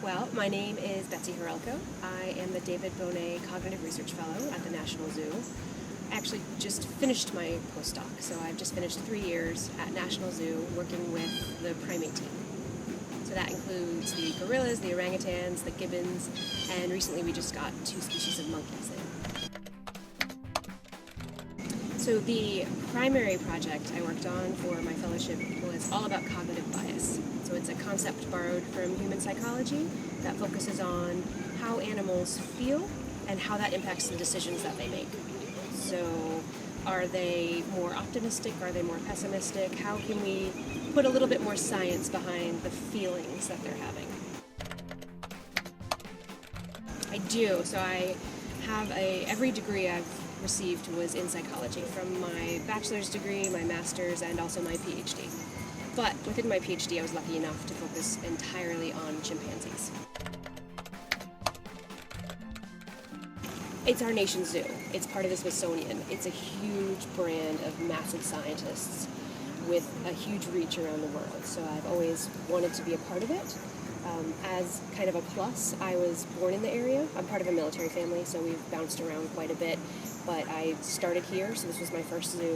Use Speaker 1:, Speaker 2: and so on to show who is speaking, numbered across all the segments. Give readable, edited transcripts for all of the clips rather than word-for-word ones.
Speaker 1: Well, my name is Betsy Herrelko. I am the David Bonet Cognitive Research Fellow at the National Zoo. I actually just finished my postdoc, so I've just finished 3 years at National Zoo working with the primate team. So that includes the gorillas, the orangutans, the gibbons, and recently we just got 2 species of monkeys in. So the primary project I worked on for my fellowship was all about cognitive bias. So it's a concept borrowed from human psychology that focuses on how animals feel and how that impacts the decisions that they make. So are they more optimistic? Are they more pessimistic? How can we put a little bit more science behind the feelings that they're having? I do. So I have every degree I've received was in psychology, from my bachelor's degree, my master's, and also my PhD. But within my PhD, I was lucky enough to focus entirely on chimpanzees. It's our nation's zoo. It's part of the Smithsonian. It's a huge brand of massive scientists with a huge reach around the world. So I've always wanted to be a part of it. As kind of a plus, I was born in the area. I'm part of a military family, so we've bounced around quite a bit. But I started here, so this was my first zoo.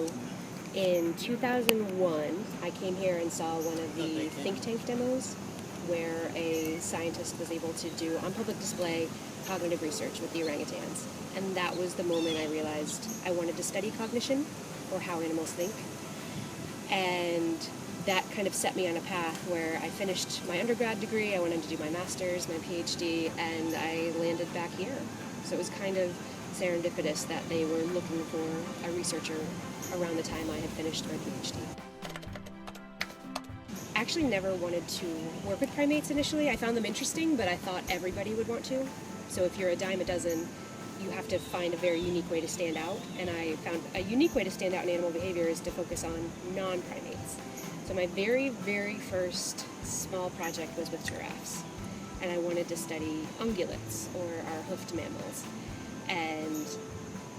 Speaker 1: In 2001, I came here and saw one of the think tank demos where a scientist was able to do, on public display, cognitive research with the orangutans. And that was the moment I realized I wanted to study cognition, or how animals think. And that kind of set me on a path where I finished my undergrad degree, I went on to do my master's, my PhD, and I landed back here. So it was kind of serendipitous that they were looking for a researcher around the time I had finished my PhD. I actually never wanted to work with primates initially. I found them interesting, but I thought everybody would want to. So if you're a dime a dozen, you have to find a very unique way to stand out. And I found a unique way to stand out in animal behavior is to focus on non-primates. So my very, very first small project was with giraffes. And I wanted to study ungulates, or our hoofed mammals. And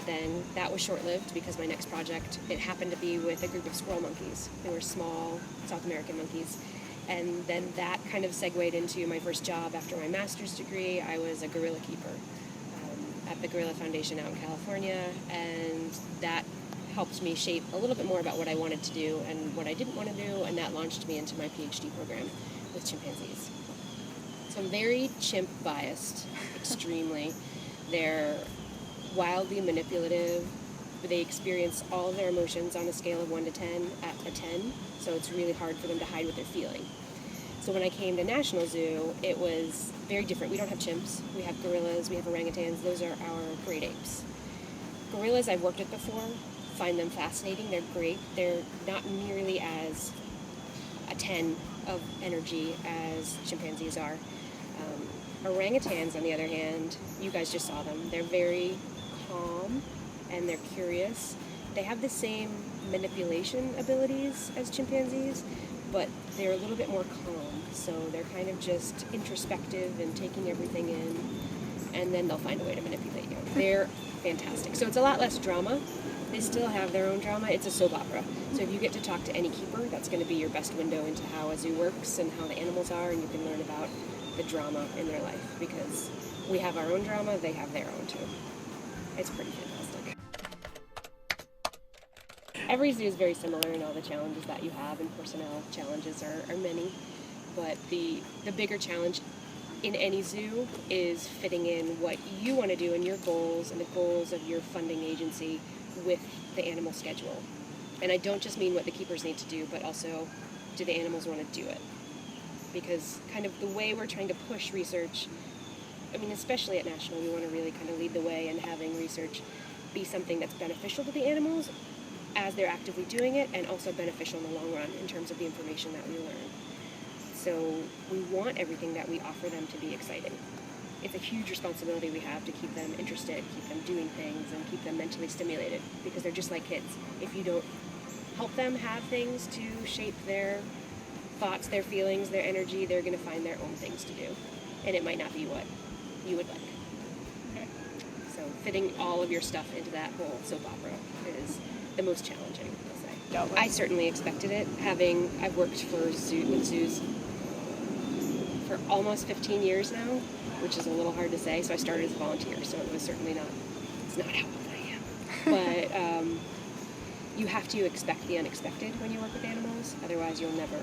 Speaker 1: then that was short-lived because my next project, it happened to be with a group of squirrel monkeys. They were small South American monkeys. And then that kind of segued into my first job after my master's degree. I was a gorilla keeper at the Gorilla Foundation out in California, and that helped me shape a little bit more about what I wanted to do and what I didn't want to do, and that launched me into my PhD program with chimpanzees. So I'm very chimp biased, extremely. They're wildly manipulative. They experience all of their emotions on a scale of 1 to 10 at a 10, so it's really hard for them to hide what they're feeling. So when I came to National Zoo, it was very different. We don't have chimps. We have gorillas, we have orangutans. Those are our great apes. Gorillas I've worked with before, find them fascinating. They're great. They're not nearly as a 10 of energy as chimpanzees are. Orangutans, on the other hand, you guys just saw them. They're very calm and they're curious. They have the same manipulation abilities as chimpanzees, but they're a little bit more calm. So they're kind of just introspective and taking everything in, and then they'll find a way to manipulate you. They're fantastic. So it's a lot less drama. They still have their own drama. It's a soap opera. So if you get to talk to any keeper, that's going to be your best window into how a zoo works and how the animals are, and you can learn about the drama in their life, because we have our own drama, they have their own too. It's pretty fantastic. Every zoo is very similar in all the challenges that you have, and personnel challenges are many, but the bigger challenge in any zoo is fitting in what you want to do and your goals and the goals of your funding agency with the animal schedule. And I don't just mean what the keepers need to do, but also, do the animals want to do it? Because kind of the way we're trying to push research, I mean, especially at National, we want to really kind of lead the way in having research be something that's beneficial to the animals as they're actively doing it, and also beneficial in the long run in terms of the information that we learn. So we want everything that we offer them to be exciting. It's a huge responsibility we have to keep them interested, keep them doing things, and keep them mentally stimulated, because they're just like kids. If you don't help them have things to shape their thoughts, their feelings, their energy, they're going to find their own things to do. And it might not be what you would like. Okay. So fitting all of your stuff into that whole soap opera is the most challenging, I'll say. I certainly expected it. I've worked with zoos for almost 15 years now, which is a little hard to say. So I started as a volunteer, so it was certainly not, it's not how old I am. But you have to expect the unexpected when you work with animals, otherwise you'll never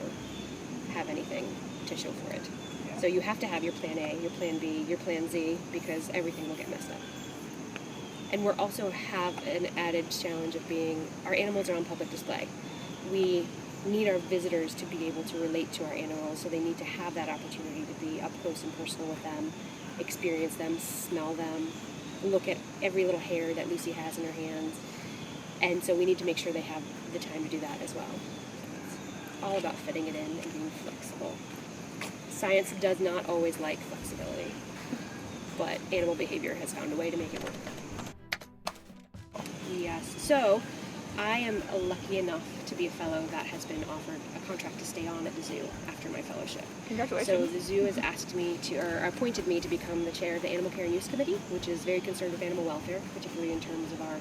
Speaker 1: have anything to show for it. So you have to have your plan A, your plan B, your plan Z, because everything will get messed up. And we also have an added challenge of being, our animals are on public display. We need our visitors to be able to relate to our animals, so they need to have that opportunity to be up close and personal with them, experience them, smell them, look at every little hair that Lucy has in her hands. And so we need to make sure they have the time to do that as well. It's all about fitting it in and being flexible. Science does not always like flexibility, but animal behavior has found a way to make it work. Yes, so I am lucky enough to be a fellow that has been offered a contract to stay on at the zoo after my fellowship.
Speaker 2: Congratulations.
Speaker 1: So the zoo has asked me to, or appointed me to become the chair of the Animal Care and Use Committee, which is very concerned with animal welfare, particularly in terms of our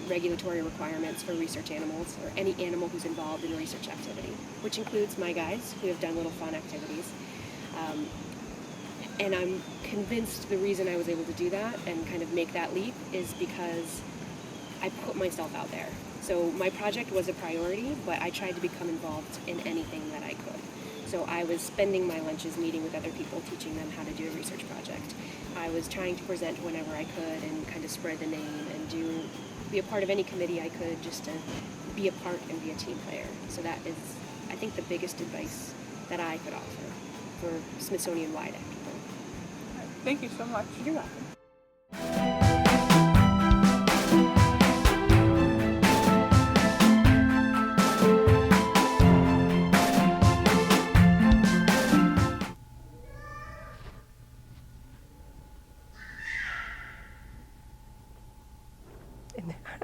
Speaker 1: regulatory requirements for research animals, or any animal who's involved in a research activity, which includes my guys who have done little fun activities. And I'm convinced the reason I was able to do that and kind of make that leap is because I put myself out there. So my project was a priority, but I tried to become involved in anything that I could. So I was spending my lunches meeting with other people, teaching them how to do a research project. I was trying to present whenever I could and kind of spread the name and be a part of any committee I could, just to be a part and be a team player. So that is, I think, the biggest advice that I could offer for Smithsonian-wide people.
Speaker 2: Thank you so much.
Speaker 1: You're welcome.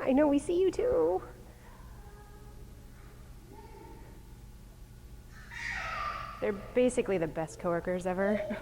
Speaker 1: I know, we see you too. They're basically the best coworkers ever.